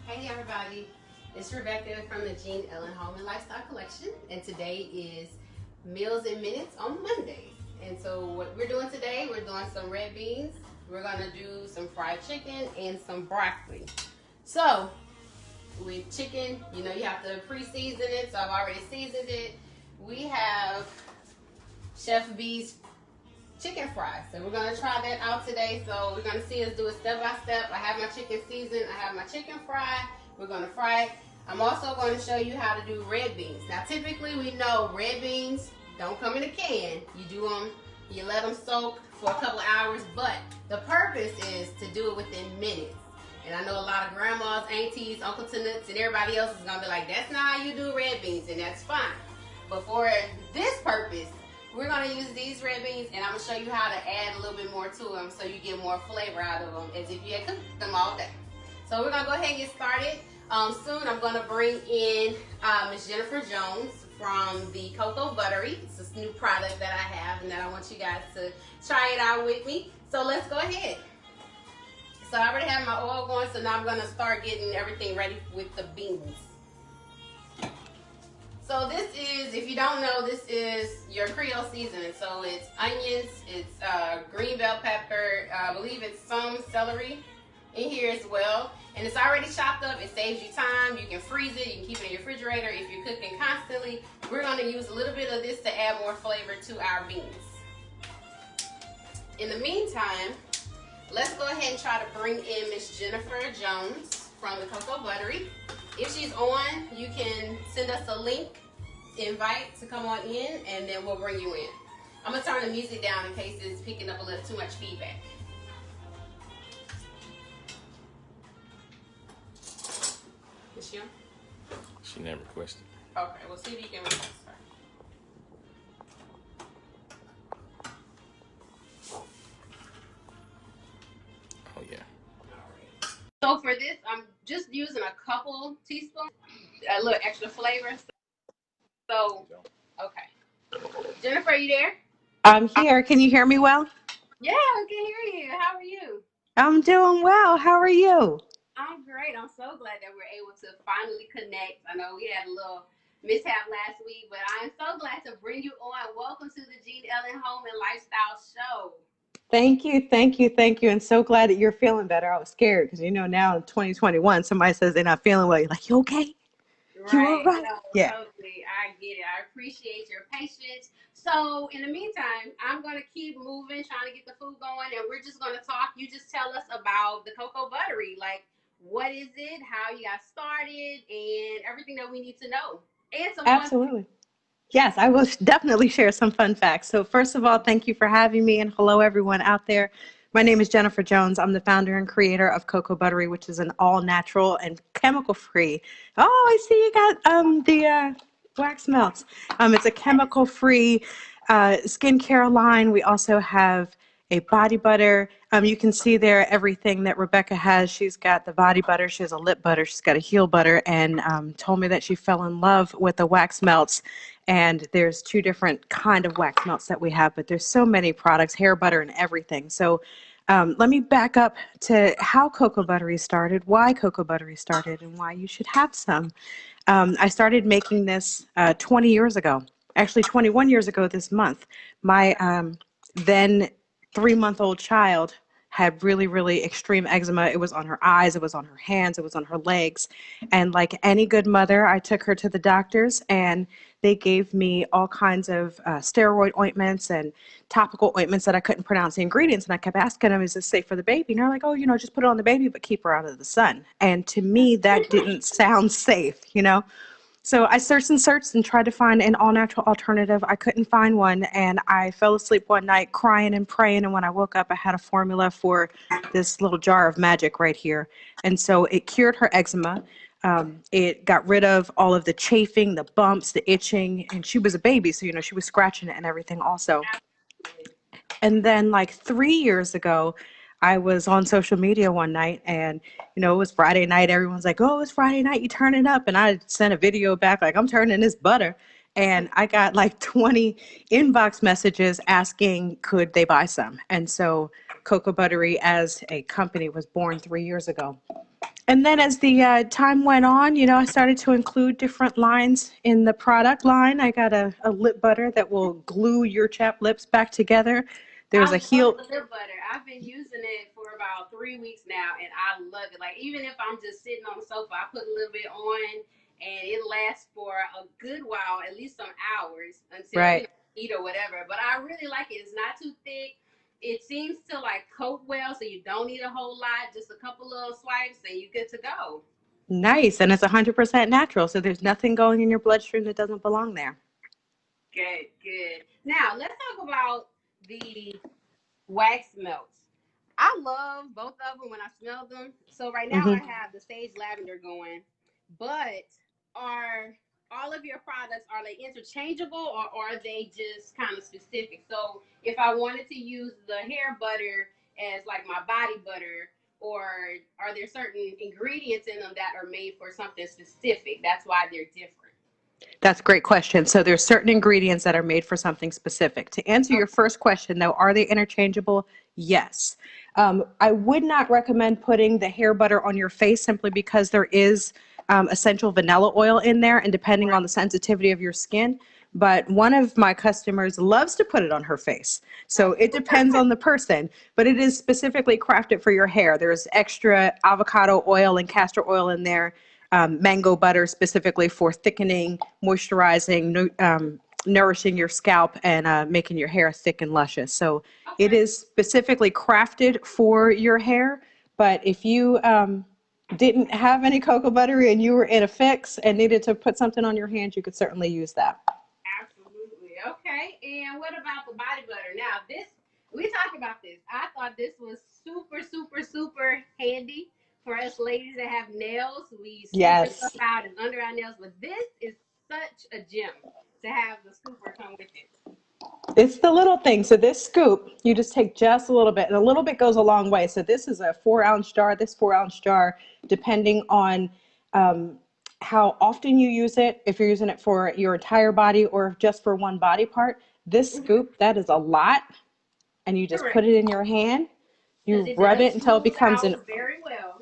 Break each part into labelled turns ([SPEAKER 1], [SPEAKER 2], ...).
[SPEAKER 1] Hey everybody, it's Rebecca from the JeanEllen Home and Lifestyle Collection, and today is Meals in Minutes on Mondays. And so what we're doing today, we're doing some red beans, we're gonna do some fried chicken and some broccoli. So with chicken, you know you have to pre-season it, so I've already seasoned it. We have Chef B's chicken fries. So we're gonna try that out today. So we're gonna see us do it step by step. I have my chicken seasoned, I have my chicken fried. We're gonna fry it. I'm also going to show you how to do red beans. Now typically we know red beans don't come in a can. You do them, you let them soak for a couple hours, but the purpose is to do it within minutes. And I know a lot of grandmas, aunties, Uncle Tanuts, and everybody else is gonna be like, that's not how you do red beans, and that's fine. But for this purpose, we're gonna use these red beans, and I'm gonna show you how to add a little bit more to them so you get more flavor out of them as if you had cooked them all day. So we're gonna go ahead and get started. Soon I'm gonna bring in Miss Jennifer Jones from the CocoButtery. It's a new product that I have and that I want you guys to try it out with me. So let's go ahead. So I already have my oil going, so now I'm gonna start getting everything ready with the beans. So this is, if you don't know, this is your Creole seasoning. So it's onions, it's green bell pepper, I believe it's some celery in here as well. And it's already chopped up, it saves you time. You can freeze it, you can keep it in your refrigerator if you're cooking constantly. We're gonna use a little bit of this to add more flavor to our beans. In the meantime, let's go ahead and try to bring in Miss Jennifer Jones from the CocoButtery. If she's on, you can send us a link, invite to come on in, and then we'll bring you in. I'm gonna turn the music down in case it's picking up a little too much feedback. Is she on?
[SPEAKER 2] She never requested.
[SPEAKER 1] Okay, we'll see if you can request her.
[SPEAKER 2] Oh yeah.
[SPEAKER 1] So for this, I'm just using a couple teaspoons, a little extra flavor. So, okay. Jennifer, are you there?
[SPEAKER 3] I'm here. Can you hear me well?
[SPEAKER 1] Yeah, I can hear you. How are you?
[SPEAKER 3] I'm doing well. How are you?
[SPEAKER 1] I'm great. I'm so glad that we're able to finally connect. I know we had a little mishap last week, but I'm so glad to bring you on. Welcome to the JeanEllen Home and Lifestyle Show.
[SPEAKER 3] Thank you, thank you, thank you. And so glad that you're feeling better. I was scared because now in 2021, somebody says they're not feeling well. You're like, you okay? You all
[SPEAKER 1] Right.
[SPEAKER 3] right?
[SPEAKER 1] No,
[SPEAKER 3] Yeah.
[SPEAKER 1] totally. I get it. I appreciate your patience. So in the meantime, I'm going to keep moving, trying to get the food going, and we're just going to talk. You just tell us about the CocoButtery. Like, what is it, how you got started, and everything that we need to know. And some fun.
[SPEAKER 3] Absolutely. Yes, I will definitely share some fun facts. So first of all, thank you for having me, and hello everyone out there. My name is Jennifer Jones. I'm the founder and creator of CocoButtery, which is an all-natural and chemical-free. Oh, I see you got the wax melts. It's a chemical-free skincare line. We also have a body butter. You can see there everything that Rebecca has. She's got the body butter. She has a lip butter. She's got a heel butter, and told me that she fell in love with the wax melts. And there's two different kind of wax melts that we have, but there's so many products, hair butter and everything. So let me back up to how CocoButtery started, why CocoButtery started, and why you should have some. I started making this 20 years ago, actually 21 years ago this month. My then 3-month-old child had really, really extreme eczema. It was on her eyes, it was on her hands, it was on her legs. And like any good mother, I took her to the doctors, and they gave me all kinds of steroid ointments and topical ointments that I couldn't pronounce the ingredients. And I kept asking them, is this safe for the baby? And they're like, oh, just put it on the baby, but keep her out of the sun. And to me, that didn't sound safe. So I searched and tried to find an all-natural alternative. I couldn't find one, and I fell asleep one night crying and praying, and when I woke up, I had a formula for this little jar of magic right here. And so it cured her eczema. It got rid of all of the chafing, the bumps, the itching, and she was a baby, so she was scratching it and everything also. And then like 3 years ago, I was on social media one night, and it was Friday night. Everyone's like, oh, it's Friday night, you turn it up. And I sent a video back like, I'm turning this butter. and I got like 20 inbox messages asking could they buy some. And so CocoButtery as a company was born 3 years ago. And then as the time went on, I started to include different lines in the product line. I got a lip butter that will glue your chapped lips back together. There's
[SPEAKER 1] I
[SPEAKER 3] a
[SPEAKER 1] love
[SPEAKER 3] heel.
[SPEAKER 1] the lip butter. I've been using it for about 3 weeks now, and I love it. Like even if I'm just sitting on the sofa, I put a little bit on, and it lasts for a good while, at least some hours until
[SPEAKER 3] Right.
[SPEAKER 1] eat or whatever. But I really like it. It's not too thick. It seems to like coat well, so you don't need a whole lot. Just a couple little swipes, and you're good to go.
[SPEAKER 3] Nice. And it's 100% natural. So there's nothing going in your bloodstream that doesn't belong there.
[SPEAKER 1] Good, good. Now let's talk about the wax melts. I love both of them when I smell them. So right now I
[SPEAKER 3] Hmm.
[SPEAKER 1] have the sage lavender going, but are all of your products are they interchangeable or are they just kind of specific? So if I wanted to use the hair butter as like my body butter, or are there certain ingredients in them that are made for something specific? That's why they're different.
[SPEAKER 3] That's a great question. So there's certain ingredients that are made for something specific. To answer your first question, though, are they interchangeable? Yes. I would not recommend putting the hair butter on your face simply because there is essential vanilla oil in there, and depending
[SPEAKER 1] Right.
[SPEAKER 3] on the sensitivity of your skin. But one of my customers loves to put it on her face. So it depends on the person, but it is specifically crafted for your hair. There's extra avocado oil and castor oil in there, mango butter specifically for thickening, moisturizing, nourishing your scalp, and making your hair thick and luscious. So it
[SPEAKER 1] Okay.
[SPEAKER 3] is specifically crafted for your hair. But if you didn't have any cocoa buttery and you were in a fix and needed to put something on your hands, you could certainly use that.
[SPEAKER 1] Absolutely. Okay. And what about the body butter? Now, this we talked about this. I thought this was super, super, super handy for us ladies that have nails. We scooper stuff
[SPEAKER 3] Yes.
[SPEAKER 1] out and under our nails, but this is such a gem to have the scooper come with it.
[SPEAKER 3] It's the little thing. So this scoop, you just take just a little bit, and a little bit goes a long way. So this is a 4 ounce jar. This 4 ounce jar, depending on um, how often you use it, if you're using it for your entire body or just for one body part, this
[SPEAKER 1] Mhm.
[SPEAKER 3] scoop, that is a lot. And you just put
[SPEAKER 1] Correct.
[SPEAKER 3] it in your hand.
[SPEAKER 1] Because
[SPEAKER 3] You
[SPEAKER 1] it
[SPEAKER 3] rub
[SPEAKER 1] does
[SPEAKER 3] it until it
[SPEAKER 1] smooth
[SPEAKER 3] becomes an.
[SPEAKER 1] out very well.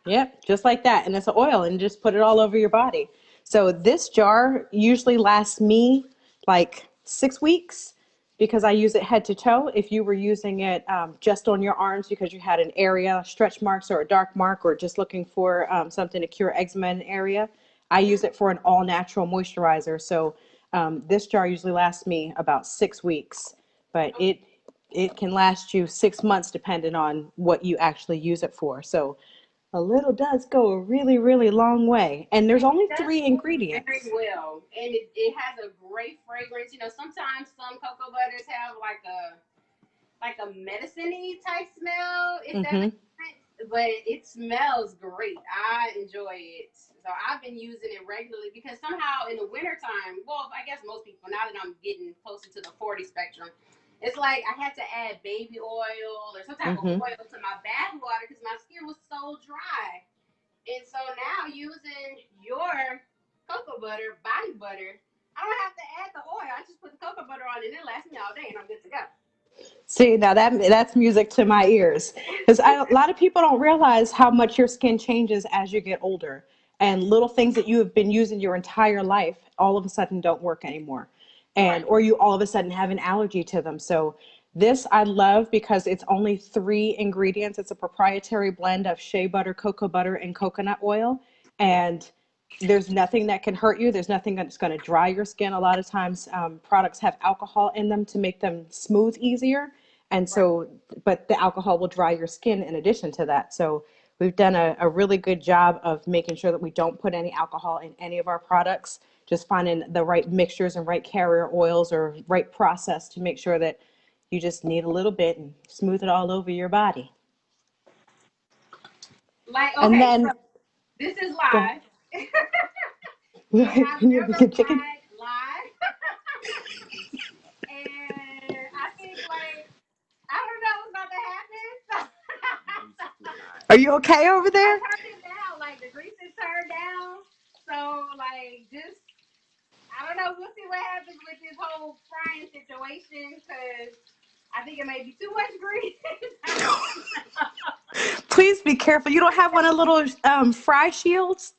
[SPEAKER 3] Yep, just like that. And it's an oil, and just put it all over your body. So this jar usually lasts me like 6 weeks because I use it head to toe. If you were using it just on your arms because you had an area, stretch marks or a dark mark, or just looking for something to cure eczema in an area, I use it for an all natural moisturizer. So this jar usually lasts me about 6 weeks, but it can last you 6 months depending on what you actually use it for. So a little does go a really, really long way. And there's
[SPEAKER 1] And it
[SPEAKER 3] only
[SPEAKER 1] does
[SPEAKER 3] three
[SPEAKER 1] move very
[SPEAKER 3] ingredients.
[SPEAKER 1] well. And it has a great fragrance. Sometimes some cocoa butters have like a medicine-y type smell, if that
[SPEAKER 3] Hmm.
[SPEAKER 1] makes sense. But it smells great. I enjoy it. So I've been using it regularly because somehow in the wintertime, well, I guess most people, now that I'm getting closer to the 40 spectrum, it's like I had to add baby oil or some type of
[SPEAKER 3] Hmm.
[SPEAKER 1] oil to my bath water because my skin was so dry. And so now using your cocoa butter, body butter, I don't have to add the oil. I just put the cocoa butter on and it lasts me all day and I'm good to go.
[SPEAKER 3] See, now that's music to my ears. Because a lot of people don't realize how much your skin changes as you get older. And little things that you have been using your entire life all of a sudden don't work anymore. And
[SPEAKER 1] Right.
[SPEAKER 3] or you all of a sudden have an allergy to them. So this I love because it's only 3 ingredients. It's a proprietary blend of shea butter, cocoa butter, and coconut oil. And there's nothing that can hurt you. There's nothing that's going to dry your skin. A lot of times, products have alcohol in them to make them smooth easier. And
[SPEAKER 1] Right.
[SPEAKER 3] so, but the alcohol will dry your skin in addition to that. So, we've done a really good job of making sure that we don't put any alcohol in any of our products, just finding the right mixtures and right carrier oils or right process to make sure that you just need a little bit and smooth it all over your body.
[SPEAKER 1] Like,
[SPEAKER 3] And
[SPEAKER 1] okay, so
[SPEAKER 3] then,
[SPEAKER 1] this is
[SPEAKER 3] go ahead.
[SPEAKER 1] live. And I've never
[SPEAKER 3] Chicken.
[SPEAKER 1] cried live. And I think, like, I don't know what's about to happen.
[SPEAKER 3] Are you okay over
[SPEAKER 1] I
[SPEAKER 3] there?
[SPEAKER 1] turned it down. Like, the grease is turned down. So, like, just, I don't know. we'll see what happens with this whole frying situation because I think it may be too much grease.
[SPEAKER 3] Please be careful. You don't have one of little fry shields?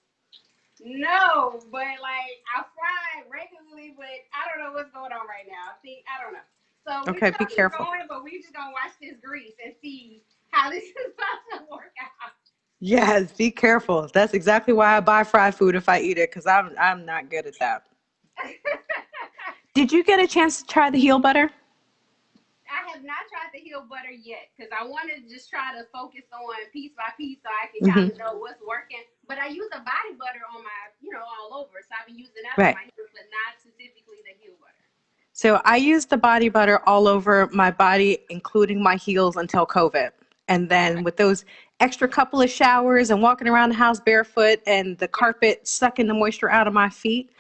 [SPEAKER 1] No, but like I fry regularly, but I don't know what's going on right now. I don't know. So we
[SPEAKER 3] Okay, be
[SPEAKER 1] still keep
[SPEAKER 3] careful.
[SPEAKER 1] going, but we just gonna watch this grease and see how this is about to work out.
[SPEAKER 3] Yes, be careful. That's exactly why I buy fried food if I eat it, because I'm not good at that. Did you get a chance to try the heel butter?
[SPEAKER 1] I have not tried the heel butter yet because I want to just try to focus on piece by piece so I can kind of know what's working. But I use a body butter on my, all over. So I've been using that on my heels, but not specifically the heel butter.
[SPEAKER 3] So I use the body butter all over my body, including my heels until COVID. And then with those extra couple of showers and walking around the house barefoot and the carpet sucking the moisture out of my feet.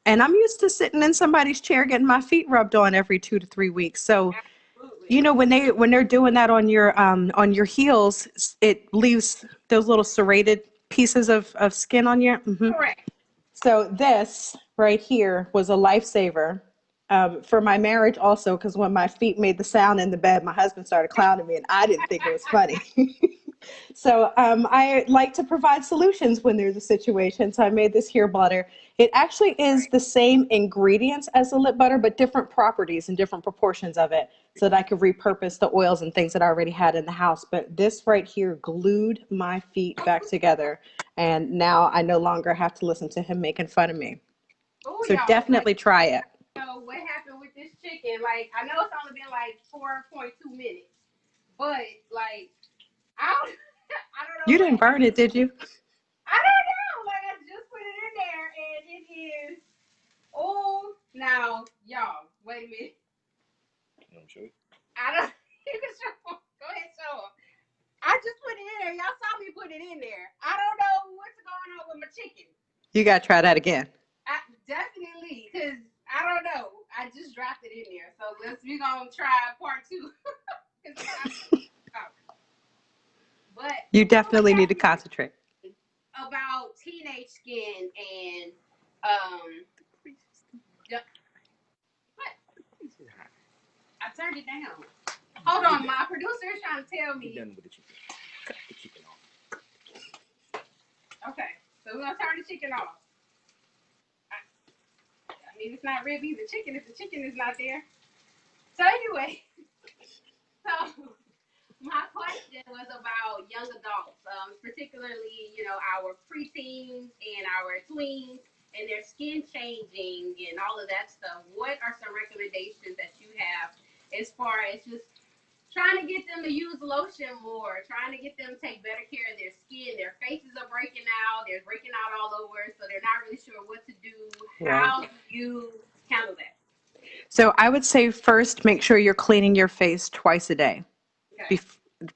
[SPEAKER 3] And I'm used to sitting in somebody's chair getting my feet rubbed on every 2 to 3 weeks. So when they're doing that on your heels, it leaves those little serrated pieces of skin on you.
[SPEAKER 1] Correct.
[SPEAKER 3] So this right here was a lifesaver for my marriage also, because when my feet made the sound in the bed, my husband started clowning me and I didn't think it was funny. So I like to provide solutions when there's a situation. So I made this here butter. It actually is the same ingredients as the lip butter, but different properties and different proportions of it so that I could repurpose the oils and things that I already had in the house. But this right here glued my feet back together. And now I no longer have to listen to him making fun of me.
[SPEAKER 1] Ooh,
[SPEAKER 3] so definitely try it.
[SPEAKER 1] So what happened with this chicken? Like, I know it's only been like 4.2 minutes, but like, I don't, I don't know.
[SPEAKER 3] You didn't burn it, did you?
[SPEAKER 1] I don't know. Like, I just put it in there, and it is. Oh, now, y'all, wait a minute.
[SPEAKER 2] You want to show it?
[SPEAKER 1] I don't. You can show them. Go ahead, show them. I just put it in there. Y'all saw me put it in there. I don't know what's going on with my chicken.
[SPEAKER 3] You got to try that again.
[SPEAKER 1] Definitely, because I don't know. I just dropped it in there. So we're going to try part 2. But
[SPEAKER 3] you definitely need to concentrate.
[SPEAKER 1] About teenage skin and what? I turned it down. Hold on, my producer is trying to tell me.
[SPEAKER 2] Done with the chicken. Cut the chicken off.
[SPEAKER 1] Okay, so we're gonna turn the chicken off. I mean, it's not really the chicken if the chicken is not there. So anyway, so my question was about young adults, particularly, our preteens and our tweens and their skin changing and all of that stuff. What are some recommendations that you have as far as just trying to get them to use lotion more, trying to get them to take better care of their skin? Their faces are breaking out. They're breaking out all over, so they're not really sure what to do. How do you handle that?
[SPEAKER 3] So I would say first, make sure you're cleaning your face twice a day.
[SPEAKER 1] Okay.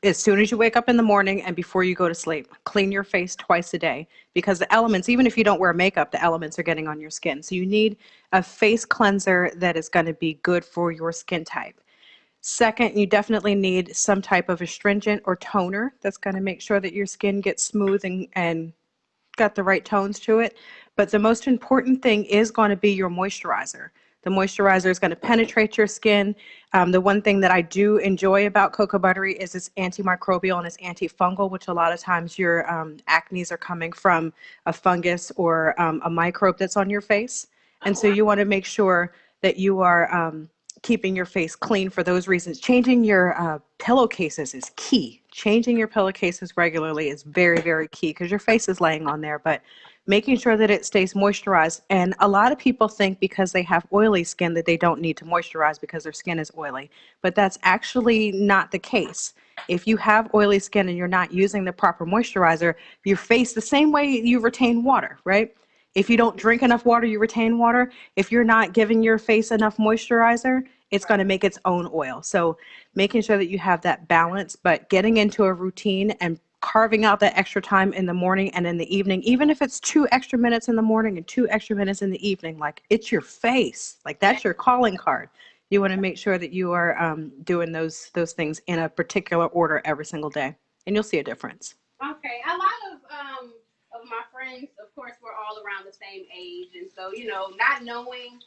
[SPEAKER 3] As soon as you wake up in the morning and before you go to sleep, clean your face twice a day, because the elements, even if you don't wear makeup, the elements are getting on your skin. So you need a face cleanser that is going to be good for your skin type. Second, you definitely need some type of astringent or toner that's going to make sure that your skin gets smooth and got the right tones to it. But the most important thing is going to be your moisturizer. The moisturizer is going to penetrate your skin. The one thing that I do enjoy about CocoButtery is it's antimicrobial and it's antifungal, which a lot of times your acnes are coming from a fungus or a microbe that's on your face. And so you want to make sure that you are keeping your face clean for those reasons. Changing your pillowcases is key. Changing your pillowcases regularly is very, very key because your face is laying on there, but making sure that it stays moisturized. And a lot of people think because they have oily skin that they don't need to moisturize because their skin is oily, but that's actually not the case. If you have oily skin and you're not using the proper moisturizer, your face, the same way you retain water, right? If you don't drink enough water, you retain water. If you're not giving your face enough moisturizer, it's going to make its own oil. So making sure that you have that balance, but getting into a routine and carving out that extra time in the morning and in the evening, even if it's 2 extra minutes in the morning and 2 extra minutes in the evening, like it's your face, like that's your calling card. You want to make sure that you are doing those things in a particular order every single day, and you'll see a difference.
[SPEAKER 1] Okay, a lot of my friends, of course, we're all around the same age, and so not knowing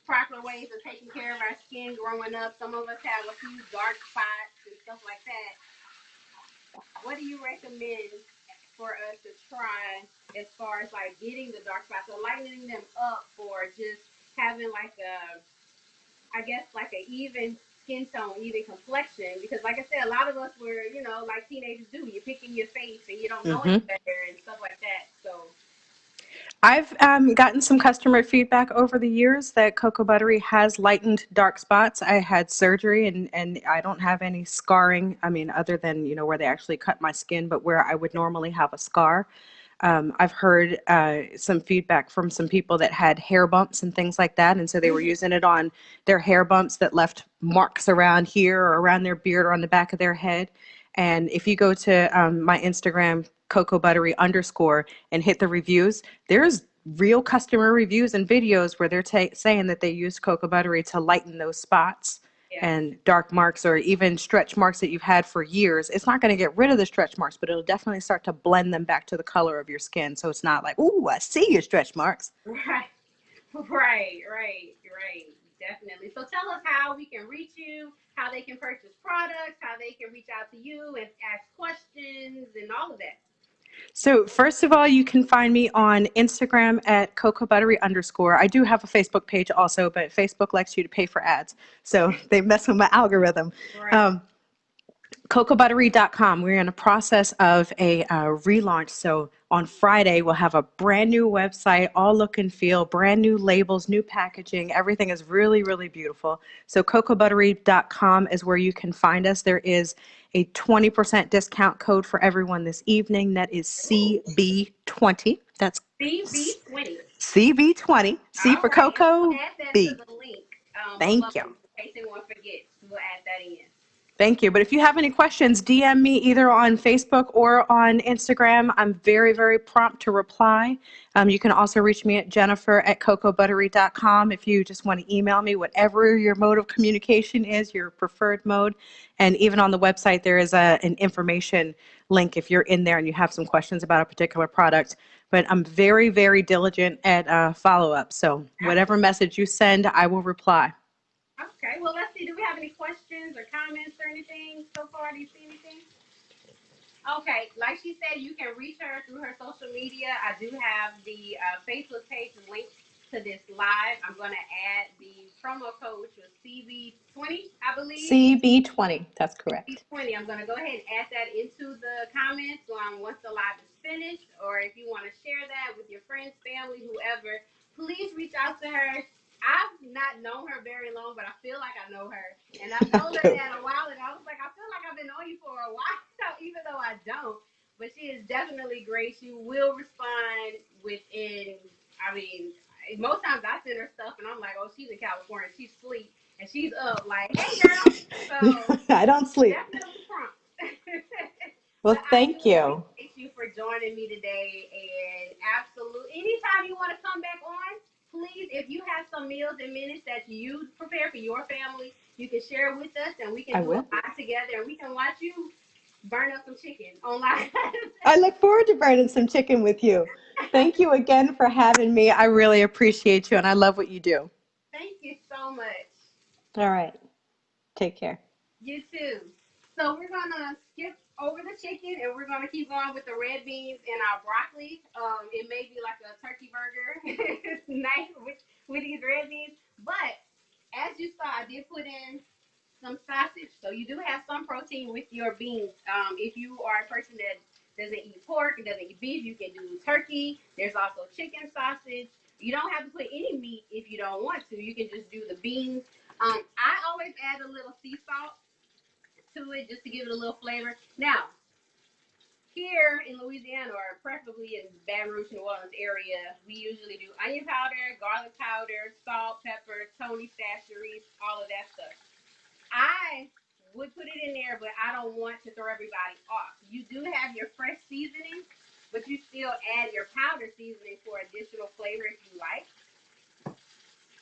[SPEAKER 1] proper ways of taking care of our skin growing up. Some of us have a few dark spots and stuff like that. What do you recommend for us to try as far as like getting the dark spots or lightening them up, or just having like a, I guess like a even skin tone, even complexion? Because like I said, a lot of us were, you know, like teenagers do. You're picking your face and you don't know any better and stuff like that. So
[SPEAKER 3] I've gotten some customer feedback over the years that CocoButtery has lightened dark spots. I had surgery and I don't have any scarring. I mean, other than, you know, where they actually cut my skin, but where I would normally have a scar. I've heard some feedback from some people that had hair bumps and things like that. And so they were using it on their hair bumps that left marks around here or around their beard or on the back of their head. And if you go to my Instagram, CocoButtery _ and hit the reviews, there's real customer reviews and videos where they're saying that they use CocoButtery to lighten those spots and dark marks or even stretch marks that you've had for years. It's not going to get rid of the stretch marks, but it'll definitely start to blend them back to the color of your skin. So it's not like, ooh, I see your stretch marks.
[SPEAKER 1] Right. Definitely. So tell us how we can reach you, how they can purchase products, how they can reach out to you and ask questions and all of that.
[SPEAKER 3] So first of all, you can find me on Instagram at CocoButtery _ I do have a Facebook page also, but Facebook likes you to pay for ads. So they mess with my algorithm.
[SPEAKER 1] Right.
[SPEAKER 3] CocoButtery.com. We're in a process of a relaunch. So on Friday, we'll have a brand new website, all look and feel, brand new labels, new packaging. Everything is really, really beautiful. So CocoButtery.com is where you can find us. There is a 20% discount code for everyone this evening. That is CB20. That's
[SPEAKER 1] CB20.
[SPEAKER 3] CB20. C for Coco.
[SPEAKER 1] We'll add that
[SPEAKER 3] B.
[SPEAKER 1] to the link.
[SPEAKER 3] Thank you.
[SPEAKER 1] In case anyone forgets, we'll add that in.
[SPEAKER 3] Thank you. But if you have any questions, DM me either on Facebook or on Instagram. I'm very, very prompt to reply. You can also reach me at jennifer@cocobuttery.com if you just want to email me, whatever your mode of communication is, your preferred mode. And even on the website, there is an information link if you're in there and you have some questions about a particular product. But I'm very, very diligent at follow-up. So whatever message you send, I will reply.
[SPEAKER 1] Okay, well, let's see. Do we have any questions or comments or anything so far? Do you see anything? Okay, like she said, you can reach her through her social media. I do have the Facebook page linked to this live. I'm going to add the promo code, which was CB20, I believe.
[SPEAKER 3] CB20, that's correct.
[SPEAKER 1] CB20. I'm going to go ahead and add that into the comments once the live is finished, or if you want to share that with your friends, family, whoever, please reach out to her. I've not known her very long, but I feel like I know her. And I told her that a while ago. I was like, I feel like I've been on you for a while, even though I don't. But she is definitely great. She will respond within, I mean, most times I send her stuff and I'm like, oh, she's in California. She's asleep. And she's up like, hey, girl. So
[SPEAKER 3] I don't sleep.
[SPEAKER 1] definitely prompt.
[SPEAKER 3] Well, thank you.
[SPEAKER 1] Thank you for joining me today. And absolutely, anytime you want to come back on, please, if you have some meals and minutes that you prepare for your family, you can share it with us and we can do a live together and we can watch you burn up some chicken online.
[SPEAKER 3] I look forward to burning some chicken with you. Thank you again for having me. I really appreciate you and I love what you do.
[SPEAKER 1] Thank you so much.
[SPEAKER 3] All right. Take care.
[SPEAKER 1] You too. So we're going to skip over the chicken and we're going to keep going with the red beans and our broccoli. It may be like a turkey burger night with these red beans. But as you saw, I did put in some sausage. So you do have some protein with your beans. If you are a person that doesn't eat pork and doesn't eat beef, you can do turkey. There's also chicken sausage. You don't have to put any meat if you don't want to. You can just do the beans. I always add a little sea salt to it just to give it a little flavor. Now, here in Louisiana, or preferably in Baton Rouge, New Orleans area, we usually do onion powder, garlic powder, salt, pepper, Tony Chachere's, all of that stuff. I would put it in there, but I don't want to throw everybody off. You do have your fresh seasoning, but you still add your powder seasoning for additional flavor if you like.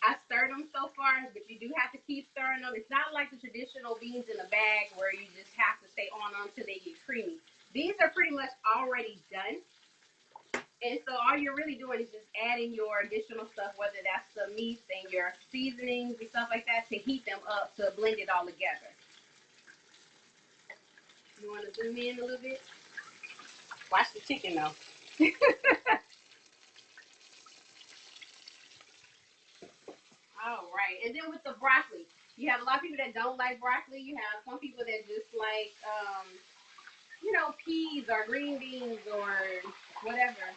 [SPEAKER 1] I stirred them so far, but you do have to keep stirring them. It's not like the traditional beans in a bag where you just have to stay on them until they get creamy. These are pretty much already done. And so all you're really doing is just adding your additional stuff, whether that's the meats and your seasonings and stuff like that, to heat them up to blend it all together. You want to zoom in a little bit? Watch the chicken though. All right. And then with the broccoli, you have a lot of people that don't like broccoli. You have some people that just like, you know, peas or green beans or whatever.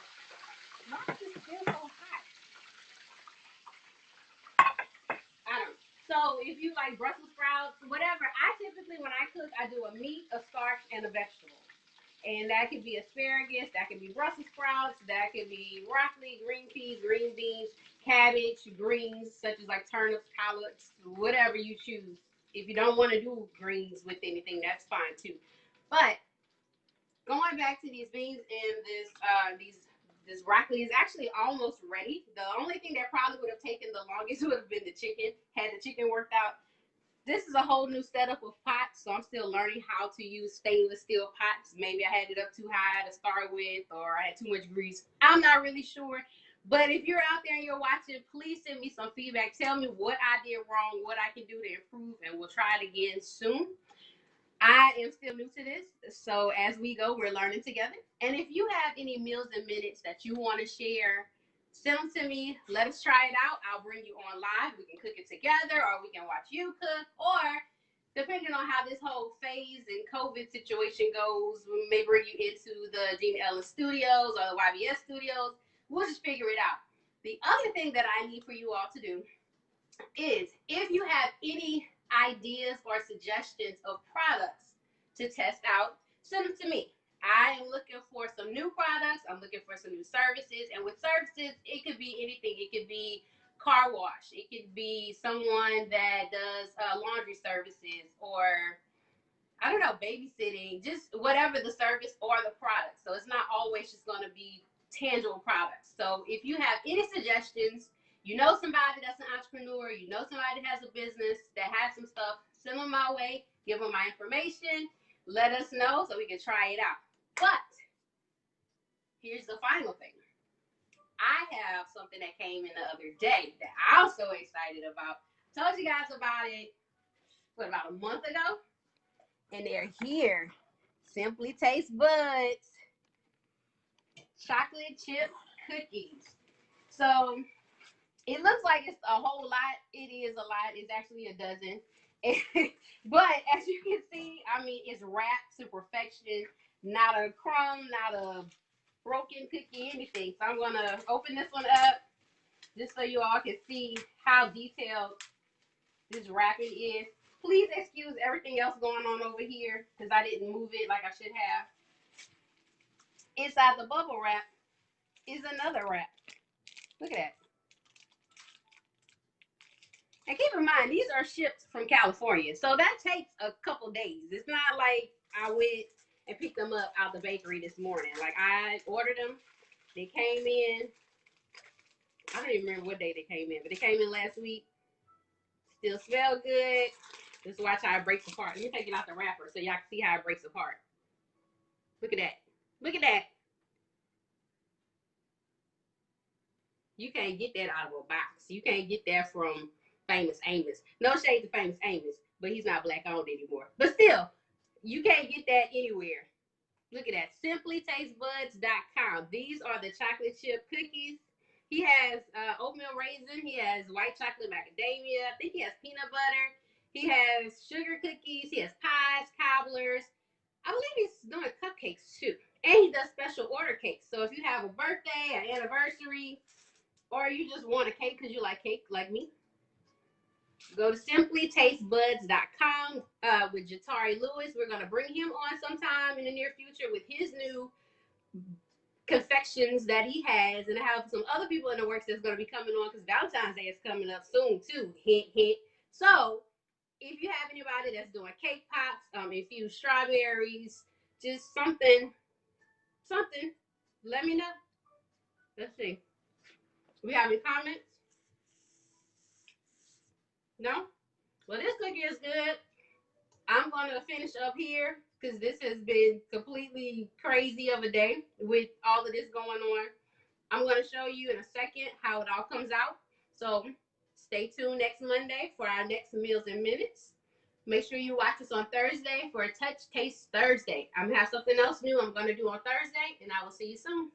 [SPEAKER 1] Why is it still so hot? I don't know. So if you like Brussels sprouts, whatever, I typically, when I cook, I do a meat, a starch, and a vegetable. And that could be asparagus, that could be Brussels sprouts, that could be broccoli, green peas, green beans, cabbage, greens, such as like turnips, collards, whatever you choose. If you don't want to do greens with anything, that's fine too. But going back to these beans and this broccoli is actually almost ready. The only thing that probably would have taken the longest would have been the chicken, had the chicken worked out. This is a whole new setup of pots, so I'm still learning how to use stainless steel pots. Maybe I had it up too high to start with, or I had too much grease. I'm not really sure. But if you're out there and you're watching, please send me some feedback. Tell me what I did wrong, what I can do to improve, and we'll try it again soon. I am still new to this, so as we go, we're learning together. And if you have any meals and minutes that you want to share, send them to me. Let us try it out. I'll bring you on live. We can cook it together, or we can watch you cook, or depending on how this whole phase and COVID situation goes, we may bring you into the JeanEllen studios or the YBS studios. We'll just figure it out. The other thing that I need for you all to do is, if you have any ideas or suggestions of products to test out, send them to me. I am looking for some new products. I'm looking for some new services. And with services, it could be anything. It could be car wash. It could be someone that does laundry services, or I don't know, babysitting, just whatever the service or the product. So it's not always just going to be tangible products. So if you have any suggestions, you know somebody that's an entrepreneur, you know somebody that has a business that has some stuff, send them my way, give them my information, let us know so we can try it out. But here's the final thing. I have something that came in the other day that I'm so excited about. I told you guys about it, about a month ago? And they're here. Simply Taste Buds chocolate chip cookies. So it looks like it's a whole lot. It is a lot. It's actually a dozen. But as you can see, I mean, it's wrapped to perfection. Not a crumb, not a broken cookie, anything. So I'm going to open this one up just so you all can see how detailed this wrapping is. Please excuse everything else going on over here because I didn't move it like I should have. Inside the bubble wrap is another wrap. Look at that. And keep in mind, these are shipped from California. So that takes a couple days. It's not like I went and picked them up out the bakery this morning. Like, I ordered them. They came in. I don't even remember what day they came in, but they came in last week. Still smell good. Just watch how it breaks apart. Let me take it out the wrapper so y'all can see how it breaks apart. Look at that. Look at that. You can't get that out of a box. You can't get that from Famous Amos. No shade to Famous Amos, but he's not black owned anymore. But still, you can't get that anywhere. Look at that. SimplyTasteBuds.com. These are the chocolate chip cookies. He has oatmeal raisin. He has white chocolate macadamia. I think he has peanut butter. He has sugar cookies. He has pies, cobblers. I believe he's doing cupcakes too. And he does special order cakes. So if you have a birthday, an anniversary, or you just want a cake because you like cake like me, go to SimplyTasteBuds.com with Jatari Lewis. We're going to bring him on sometime in the near future with his new confections that he has. And I have some other people in the works that's going to be coming on because Valentine's Day is coming up soon too. Hint, hint. So if you have anybody that's doing cake pops, infused strawberries, just something, let me know. Let's see. We have any comments? No? Well, this cookie is good. I'm going to finish up here because this has been completely crazy of a day with all of this going on. I'm going to show you in a second how it all comes out. So stay tuned next Monday for our next Meals in Minutes. Make sure you watch us on Thursday for a Touch Taste Thursday. I'm going to have something else new I'm going to do on Thursday, and I will see you soon.